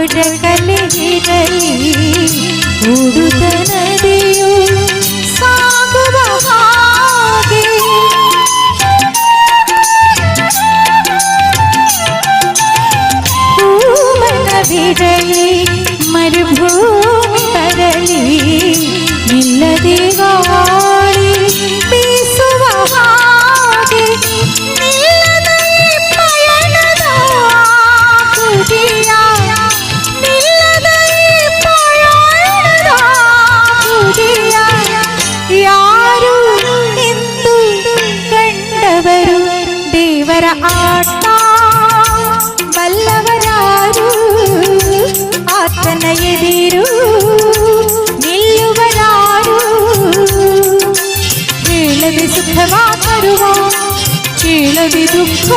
ಒಡಕಲೆ ಇರಲಿ ಉಡುತ್ತ ನದಿಯು ಸಾಗುವ ಹಾಗೆ ಹೂವನವಿರಲಿ ಮರುಭೂಮಿ ಬರಲಿ ನಿಲ್ಲದೆ ಗಾಳಿ ಬೀಸುವ ಹಾಗೆ ನಿಲ್ಲದ ಈ ಪಯಣದ ಗುಡಿಯ ನಿಲ್ಲದ ಈ ಪಯಣದ ಗುಡಿಯ ಯಾರು ಎಂದು ಕಂಡವರು ದೇವರ ಆಟ ಬಲ್ಲವರಾರು ಆತನ ಎದಿರು ನಿಲ್ಲುವರಾರು ಹೇಳದೆ ಸುಖವ ತರುವ ಕೇಳದೆ ದುಃಖ